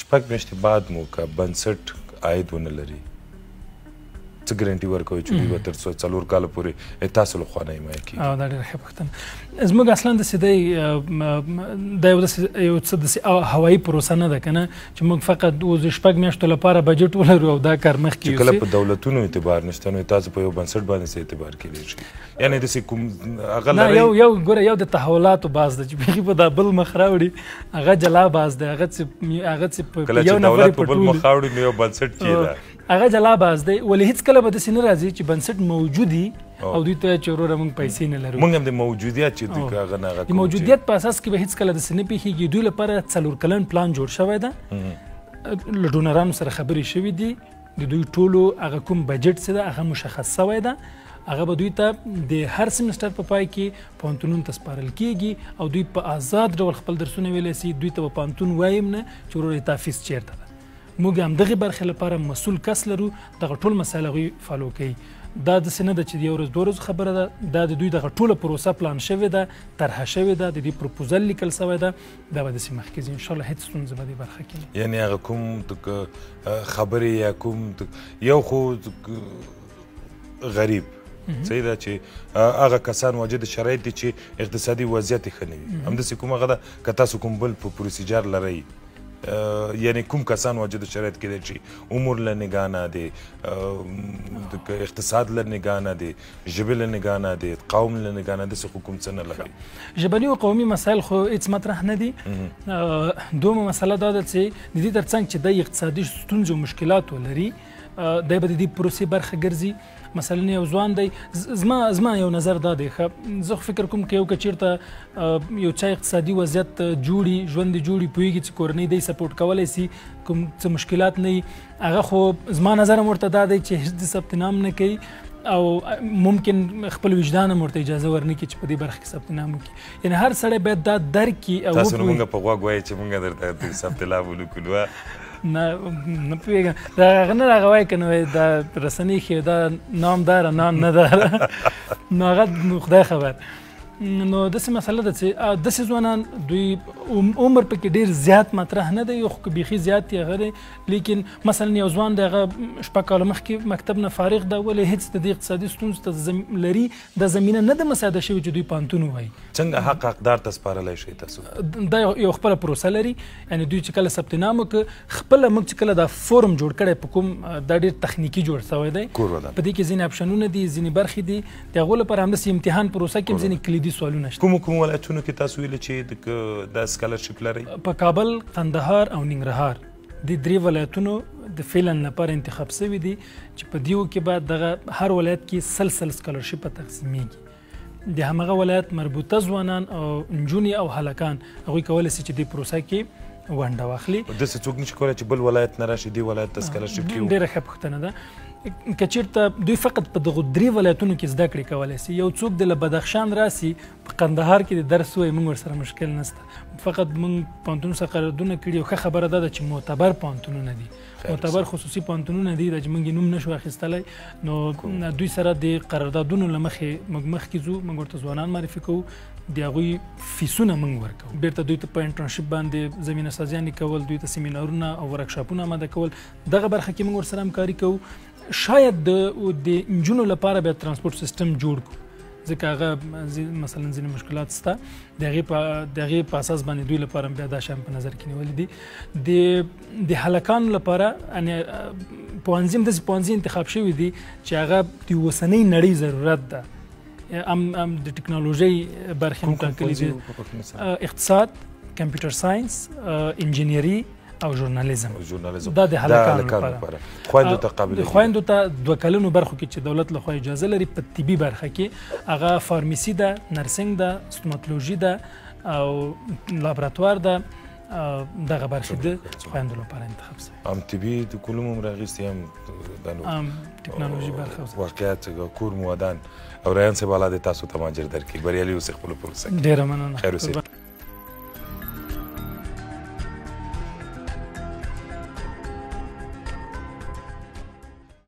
شپږ میاشتې بعد مو که بنسټ عاید ونه لري څه ګارنټي ورکوي چې دوی به تر 4 کاله پورې تاسو له خوا نه حمایه کېږي؟ دا ډېره ښه پوښتنه. زموږ اصلا داسې دی دا یو څه داسې هوایي پروسه نه ده که نه چې موږ فقط اوس د 6 میاشتو لپاره بجټ ولرو او دا کار مخکې یوسي. چې کله په دولتونو اعتبار نشته نو تاسو په یو بنسټ باندې څه اعتبار کېدای شي؟ یعنې داسې کوم هغه لرئ یو د تحولاتو باز ده چې بیخي په دا بل مخ راوړي هغه جلا باز دی. هغه څه کله چې دولت په بل مخ راوړي نو یو بنسټ کېده هغه جلا باز دی. ولې هېڅکله به داسې نه راځي چې بنسټ موجود وي او دوی ته چې وروره موږ پیسې نه لرو. موږ هم د موجودیت چې دوی هغه نه هغه د موجودیت په اساس کې به هېڅکله داسې نه پېښېږي. دوی لپاره 4 کلن پلان جوړ شوی ده، له ډونرانو سره خبرې شوي دي، د دوی ټولو هغه کوم بجټ څه ده هغه مشخص شوی ده. هغه به دوی ته د هر سیمسټر په پای کې پوهنتونونو ته سپارل کېږي او دوی په آزاد ډول خپل درسونه ویلی سي. دوی ته به پوهنتون وایم نه چې وروره تا فیس چیرته ده. موږ هم دغې برخې لپاره مسؤل کس لرو، دغه ټول مسایل هغوی فالو کوي. دا داسې نه ده چې د یو ورځ 2 ورځو خبره ده، دا د دوی دغه ټوله پروسه پلان شوې ده، طرحه شوې ده، د دې پروپوزل لیکل شوی ده. دا به داسې مخکې ځي انشاءالله هېڅ ستونزه به دې برخه کې نه. یعنې هغه کوم خبرې یا کوم یو خو غریب صحیح ده چې هغه کسان واجد شرایط دي چې اقتصادي وضعیت یې ښه نه وي، همداسې کوم هغه ده که تاسو کوم بل په پروسیجر لرئ یعنی کوم کسان واجد شرایط کېدای شي عمر له نګاه نه دی، اقتصاد له نګاه نه دی، ژبې له نګاه نه دی، قوم له نګاه نه داسې خو کوم څه نه لري؟ ژبني او قومي مسایل خو هېڅ مطرح نه دي. دومره مسله دا ده چې د دې تر څنګ چې دی اقتصادي ستونزې او مشکلات ولري دی به د دې پروسې برخه ګرځي. مثلا یو ځوان دی، زما یو نظر دا دی، زه خو فکر کوم که یو که چېرته یو چا اقتصادي وضعیت جوړي، ژوند یې جوړي، پوهېږي چې کورنۍ دی سپورټ کولی سي، کوم څه مشکلات نه وي، هغه خو زما نظر هم ورته دا دی چې هېڅ د ثبت نام نه کوي او ممکن خپل وجدان هم ورته اجازه ورنه کړي چې په دې برخه کې ثبت نام وکړي. یعنې هر سړی باید دا درک کړي او تاسو نو مونږ په غوږ وایئ چې مونږ درته ثبت نام ولیکلو. نه پوهېږم دا هغه نه راغه وایي که نه وایي دا رسنۍ ښیي دا نامداره نام نه داره نو هغه خدای خبر. نو داسې مسله ده چې داسې ځوانان دوی عمر پکې ډېر زیات مطرح نه دی، خو که بیخي زیات یې هغه دی. لیکن مثلا یو ځوان دی هغه 6 کاله مخکې مکتب نه فارغ ده، ولې هېڅ د دې اقتصادي ستونزو ته لري، دا زمینه نه ده مساعده شوې چې دوی پوهنتون ووایي. څنګه حق حقدار ته سپارلی شئ تاسو؟ دا یو خپله پروسه لري. یعنې دوی چې کله ثبت نام وکړه خپله موږ چې کله دا فورم جوړ کړی په کوم دا ډېر تخنیکي جوړ شوی دی، په دې کې ځینې اپشنونه دي، ځینې برخې دي، د هغو لپاره همداسې امتحان پروسه کې هم ځینې کلیدي سوالونه شته. کوم ولایتونو کې تاسو ویلي چې دا سکالرشپ لرئ؟ په کابل، قندهار او ننګرهار د 3 ولایتونو د فعلا لپاره انتخاب شوي دي چې په دیو کې به دغه هر ولایت کې سل سکالرشپ تقسیمیږي. د همغه ولایت مربوطه ځوانان او نجونې او هلکان هغوی کولی شي چې دې پروسه کې ونډه واخلي. داسې څوک نشي کولی چې بل ولایت نه راشي دې ولایت ته سکالرشپ کړي؟ ډېره ښه پوښتنه ده. که چېرته دوی فقط په دغو 3 ولایتونو کې زده کړې کولی سي، یو څوک د له بدخشان راسي په قندهار کې د درس ووایي، موږ ورسره مشکل نشته. فقط موږ پوهنتونونو سره قراردادونه کړي. یو ښه خبره دا ده چې معتبر پوهنتونونه دي، معتبر خصوصي پوهنتونونه دي، دا چې موږ یې نوم نشو اخیستلی، نو دوی سره د قراردادونو له مخې موږ مخکې ځو، موږ ورته ځوانان معرفي کوو، د هغوی فیسونه موږ ورکوو، بیرته دوی ته په انټرنشپ باندې زمینه سازیانې کول، دوی ته سیمینارونه او ورکشاپونه آماده کول، دغه برخه کې موږ ورسره همکاري کوو. شاید د نجونو لپاره بیا ترانسپورټ سیستم جوړ کړو، ځکه هغه مثلا ځینې مشکلات شته، د هغې په اساس باندې دوی لپاره بیا دا شیان په نظر کې نیولي دي. د هلکانو لپاره پوهنځي هم داسې پوهنځي انتخاب شوي دي چې هغه د اوسنۍ نړۍ ضرورت ده. هم د ټکنالوژۍ برخې هم ټاکلي دي، اقتصاد، کمپیوټر ساینس، انجینري او ژورنالیزم. دا د هلکانو لپاره. خویندو ته قابل دي؟ خویندو ته 2 کلونو برخو کې چې دولت لخوا اجازه لري په طبي برخه کې هغه فارمیسي ده، نرسنګ ده، ستوماتولوژي ده او لابراتوار ده، دغه برخې د خویندو لپاره انتخاب شوي. هم طبي د کلوم هم راغیستي، هم ټکنالوژي برخه. واقعیت کور مو ودان او ریان صاحب الله دې تاسو ته ماجر درکړي، بریالي اوسئ خپلو پروسه کې. ډېره مننه. خیر اوسئ.